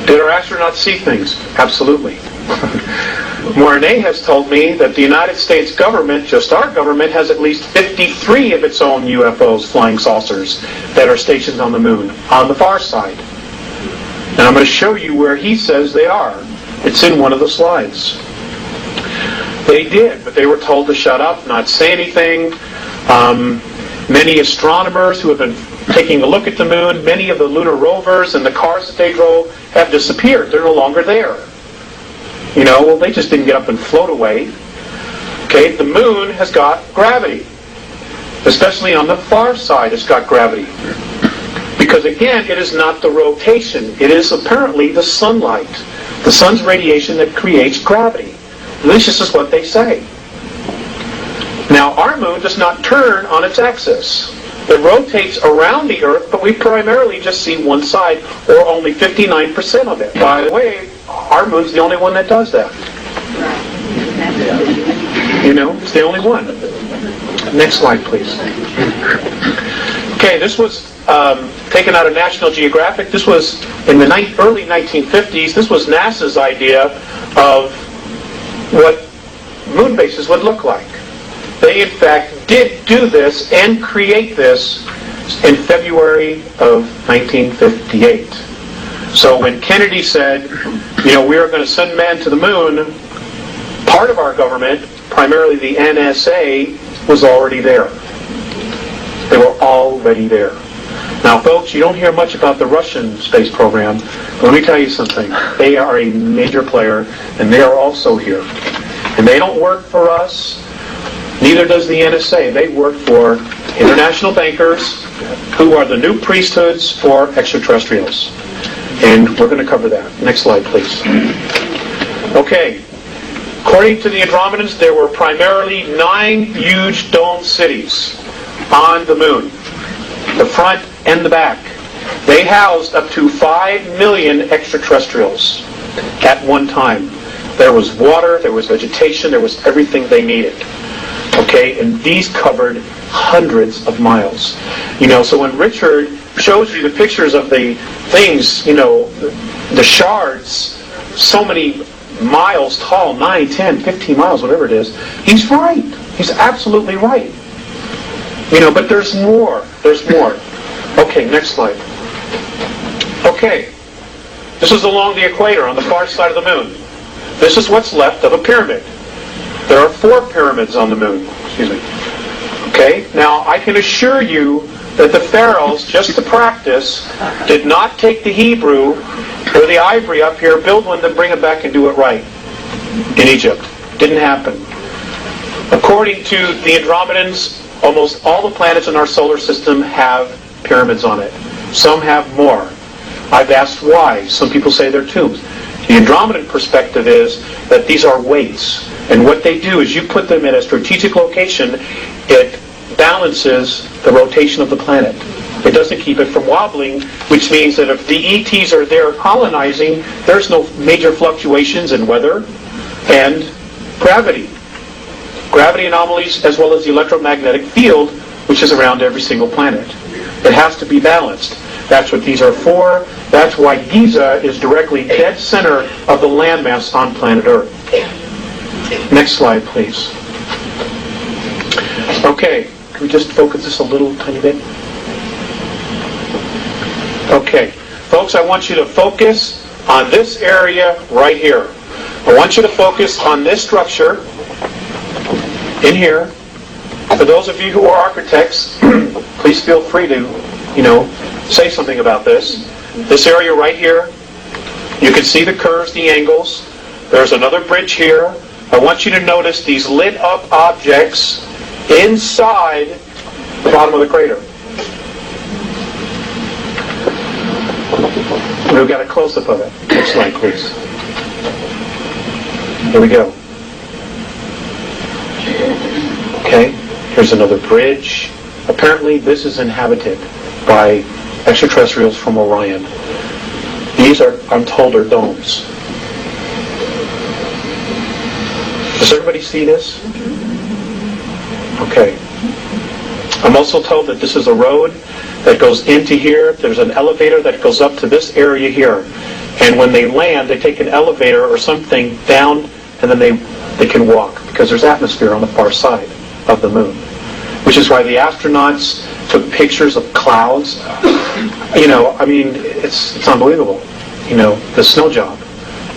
Did our astronauts see things? Absolutely. Mornay has told me that the United States government, just our government, has at least 53 of its own UFOs, flying saucers, that are stationed on the moon, on the far side. And I'm going to show you where he says they are. It's in one of the slides. They did, but they were told to shut up, not say anything. Many astronomers who have been taking a look at the moon, many of the lunar rovers and the cars that they drove have disappeared. They're no longer there. Well, they just didn't get up and float away. Okay, the moon has got gravity. Especially on the far side, it's got gravity. Because again, it is not the rotation. It is apparently the sunlight. The sun's radiation that creates gravity. At least this is what they say. Now, our moon does not turn on its axis. It rotates around the Earth, but we primarily just see one side, or only 59% of it. By the way, our moon's the only one that does that. It's the only one. Next slide, please. Okay, this was taken out of National Geographic. This was in the early 1950s. This was NASA's idea of what moon bases would look like. They, in fact, did do this and create this in February of 1958. So when Kennedy said, we are going to send man to the moon, part of our government, primarily the NSA, was already there. They were already there. Now, folks, you don't hear much about the Russian space program, but let me tell you something. They are a major player, and they are also here. And they don't work for us. Neither does the NSA. They work for international bankers who are the new priesthoods for extraterrestrials. And we're going to cover that. Next slide, please. Okay. According to the Andromedans, there were primarily 9 huge dome cities on the moon, the front and the back. They housed up to 5 million extraterrestrials at one time. There was water, there was vegetation, there was everything they needed. Okay, and these covered hundreds of miles. So when Richard shows you the pictures of the things, the shards, so many miles tall, 9, 10, 15 miles, whatever it is, he's right. He's absolutely right. But there's more. There's more. Okay, next slide. Okay, this is along the equator on the far side of the moon. This is what's left of a pyramid. There are 4 pyramids on the moon. Excuse me. Okay, now I can assure you that the pharaohs, just to practice, did not take the Hebrew or the ivory up here, build one, then bring it back and do it right in Egypt. Didn't happen. According to the Andromedans, almost all the planets in our solar system have pyramids on it. Some have more. I've asked why. Some people say they're tombs. The Andromedan perspective is that these are weights. And what they do is you put them in a strategic location, it balances the rotation of the planet. It doesn't keep it from wobbling, which means that if the ETs are there colonizing, there's no major fluctuations in weather and gravity. Gravity anomalies as well as the electromagnetic field, which is around every single planet. It has to be balanced. That's what these are for. That's why Giza is directly dead center of the landmass on planet Earth. Next slide, please. Okay, can we just focus this a little tiny bit? Okay, folks, I want you to focus on this area right here. I want you to focus on this structure in here. For those of you who are architects, please feel free to, say something about this. This area right here, you can see the curves, the angles. There's another bridge here. I want you to notice these lit up objects inside the bottom of the crater. We've got a close-up of it. Next slide, please. Here we go. Okay, here's another bridge. Apparently this is inhabited by extraterrestrials from Orion. These are, I'm told, are domes. Does everybody see this? Okay. I'm also told that this is a road that goes into here. There's an elevator that goes up to this area here. And when they land, they take an elevator or something down, and then they can walk, because there's atmosphere on the far side of the moon. Which is why the astronauts took pictures of clouds. It's unbelievable. The snow job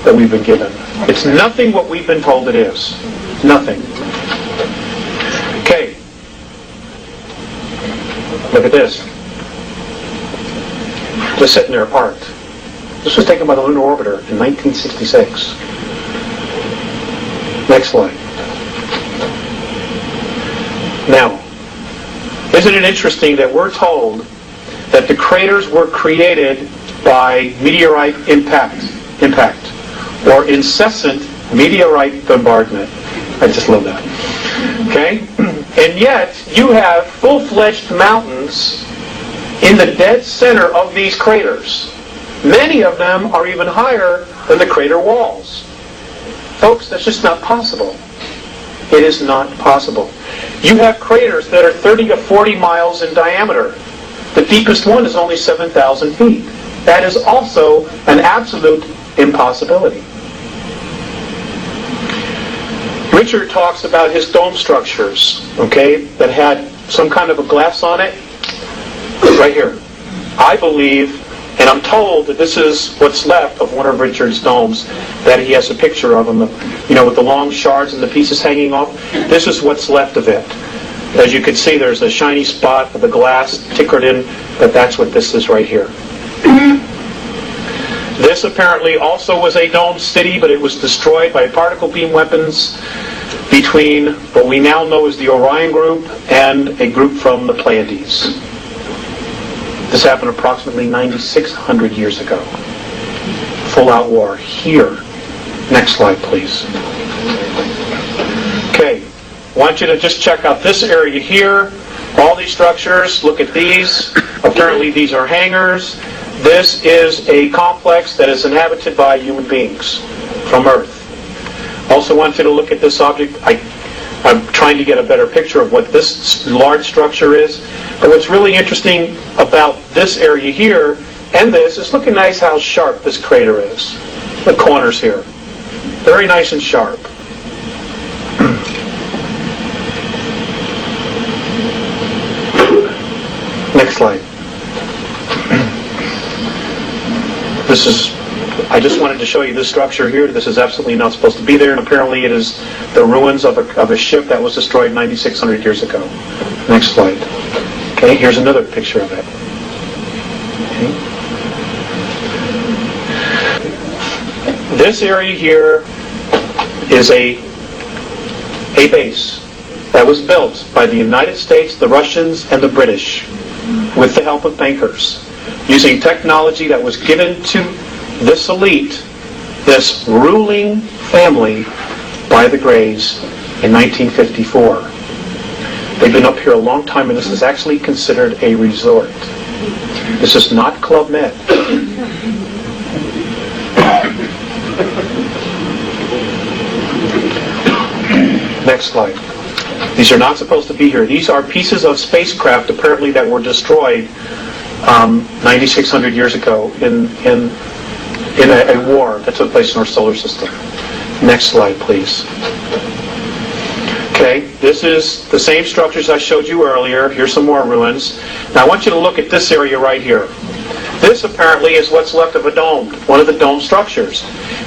that we've been given. It's nothing what we've been told it is. Nothing. Okay. Look at this. Just sitting there apart. This was taken by the lunar orbiter in 1966. Next slide. Now, isn't it interesting that we're told that the craters were created by meteorite impact, or incessant meteorite bombardment? I just love that. Okay? And yet, you have full-fledged mountains in the dead center of these craters. Many of them are even higher than the crater walls. Folks, that's just not possible. It is not possible. You have craters that are 30 to 40 miles in diameter. The deepest one is only 7,000 feet. That is also an absolute impossibility. Richard talks about his dome structures, okay, that had some kind of a glass on it. Right here. I believe, and I'm told that this is what's left of one of Richard's domes, that he has a picture of them, with the long shards and the pieces hanging off. This is what's left of it. As you can see, there's a shiny spot of the glass tickered in, but that's what this is right here. This apparently also was a domed city, but it was destroyed by particle beam weapons between what we now know as the Orion group and a group from the Pleiades. This happened approximately 9,600 years ago. Full-out war here. Next slide, please. Okay. I want you to just check out this area here. All these structures, look at these. Apparently these are hangars. This is a complex that is inhabited by human beings from Earth. Also want you to look at this object. I'm trying to get a better picture of what this large structure is. But what's really interesting about this area here and this is look at nice how sharp this crater is. The corners here. Very nice and sharp. Next slide. I just wanted to show you this structure here. This is absolutely not supposed to be there, and apparently it is the ruins of a ship that was destroyed 9,600 years ago. Next slide. Okay, here's another picture of it. Okay. This area here is a base that was built by the United States, the Russians, and the British with the help of bankers, using technology that was given to this elite, this ruling family, by the Greys in 1954. They've been up here a long time, and this is actually considered a resort. This is not Club Med. Next slide. These are not supposed to be here. These are pieces of spacecraft, apparently, that were destroyed 9,600 years ago in a war that took place in our solar system. Next slide, please. Okay, this is the same structures I showed you earlier. Here's some more ruins. Now I want you to look at this area right here. This apparently is what's left of a dome, one of the dome structures.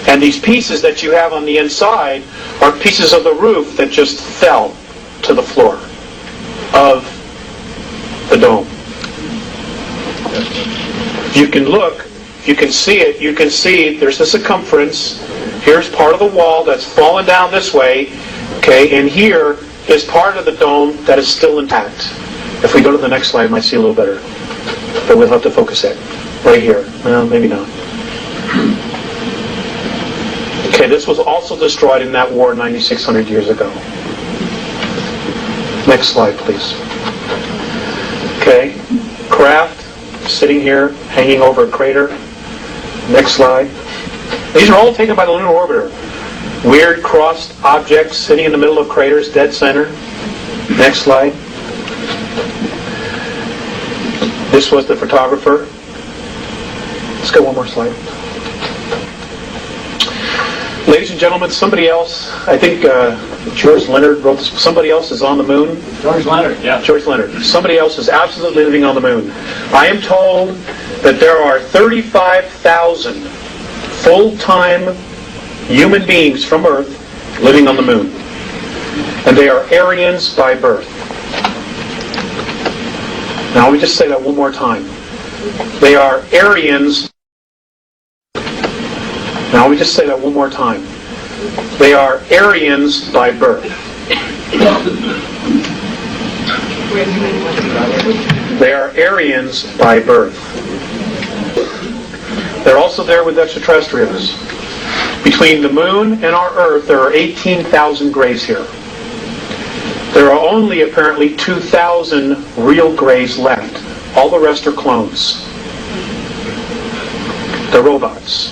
And these pieces that you have on the inside are pieces of the roof that just fell to the floor of the dome. You can look, you can see it, you can see there's the circumference. Here's part of the wall that's fallen down this way, okay, and here is part of the dome that is still intact. If we go to the next slide, you might see a little better, but we'll have to focus it right here. Well, maybe not. Okay, this was also destroyed in that war 9,600 years ago. Next slide, please. Okay, craft sitting here, hanging over a crater. Next slide. These are all taken by the lunar orbiter. Weird crossed objects sitting in the middle of craters, dead center. Next slide. This was the photographer. Let's go one more slide. Ladies and gentlemen, somebody else, I think George Leonard wrote this, somebody else is on the moon. George Leonard, yeah. George Leonard. Somebody else is absolutely living on the moon. I am told that there are 35,000 full-time human beings from Earth living on the moon. And they are Aryans by birth. Now, let me just say that one more time. They are Aryans. Now, let me just say that one more time. They are Aryans by birth. They are Aryans by birth. They're also there with extraterrestrials. Between the moon and our Earth, there are 18,000 grays here. There are only apparently 2,000 real grays left. All the rest are clones. They're robots.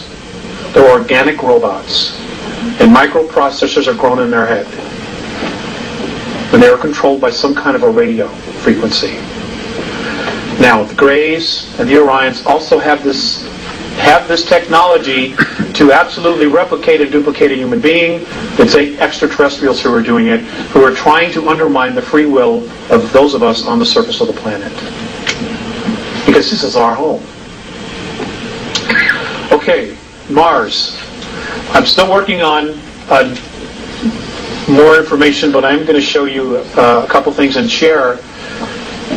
They're organic robots. And microprocessors are grown in their head. And they are controlled by some kind of a radio frequency. Now, the Greys and the Orions also have this technology to absolutely replicate and duplicate a human being. It's extraterrestrials who are doing it, who are trying to undermine the free will of those of us on the surface of the planet. Because this is our home. Okay, Mars. I'm still working on more information, but I'm going to show you a couple things and share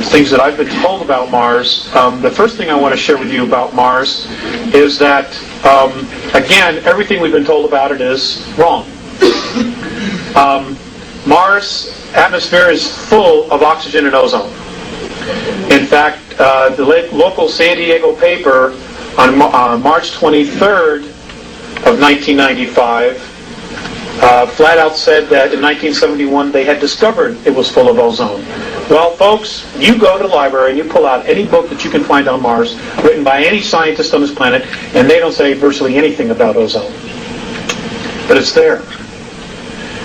things that I've been told about Mars. The first thing I want to share with you about Mars is that, again, everything we've been told about it is wrong. Mars' atmosphere is full of oxygen and ozone. In fact, the local San Diego paper on March 23rd of 1995 flat out said that in 1971 they had discovered it was full of ozone. Well, folks, you go to the library and you pull out any book that you can find on Mars, written by any scientist on this planet, and they don't say virtually anything about ozone. But it's there.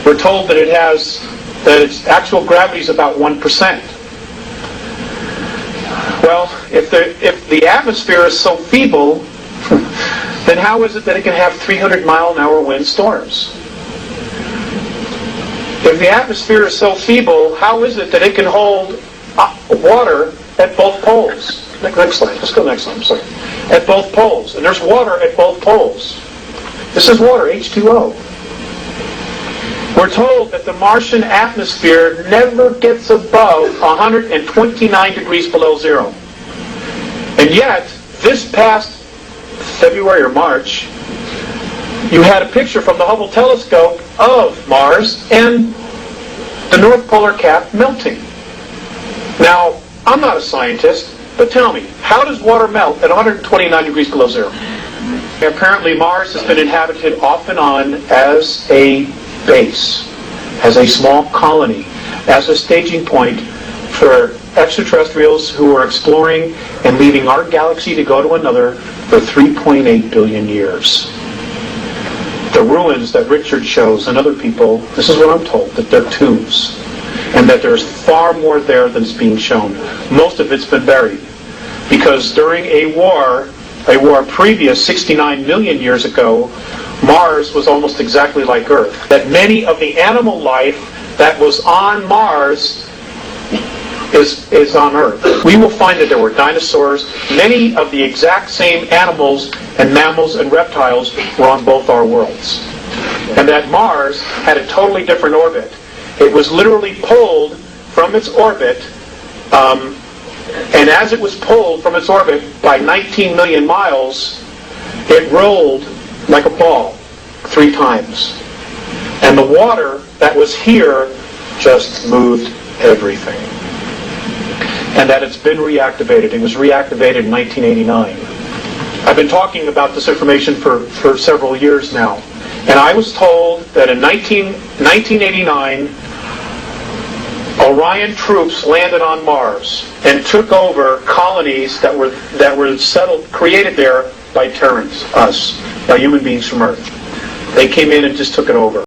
We're told that that its actual gravity is about 1%. Well, if the atmosphere is so feeble, then how is it that it can have 300-mile-an-hour wind storms? If the atmosphere is so feeble, how is it that it can hold water at both poles? Next slide. Let's go next slide. I'm sorry. At both poles. And there's water at both poles. This is water, H2O. We're told that the Martian atmosphere never gets above 129 degrees below zero. And yet, this past February or March, you had a picture from the Hubble telescope of Mars and the North Polar Cap melting. Now, I'm not a scientist, but tell me, how does water melt at 129 degrees below zero? Apparently, Mars has been inhabited off and on as a base, as a small colony, as a staging point for extraterrestrials who are exploring and leaving our galaxy to go to another for 3.8 billion years. The ruins that Richard shows and other people, this is what I'm told, that they're tombs. And that there's far more there than is being shown. Most of it's been buried. Because during a war previous 69 million years ago, Mars was almost exactly like Earth. That many of the animal life that was on Mars is on Earth. We will find that there were dinosaurs. Many of the exact same animals and mammals and reptiles were on both our worlds. And that Mars had a totally different orbit. It was literally pulled from its orbit, and as it was pulled from its orbit by 19 million miles, it rolled like a ball 3 times. And the water that was here just moved everything. And that it's been reactivated. It was reactivated in 1989. I've been talking about this information for several years now. And I was told that in 1989, Orion troops landed on Mars and took over colonies that were settled, created there by Terrans, us, by human beings from Earth. They came in and just took it over.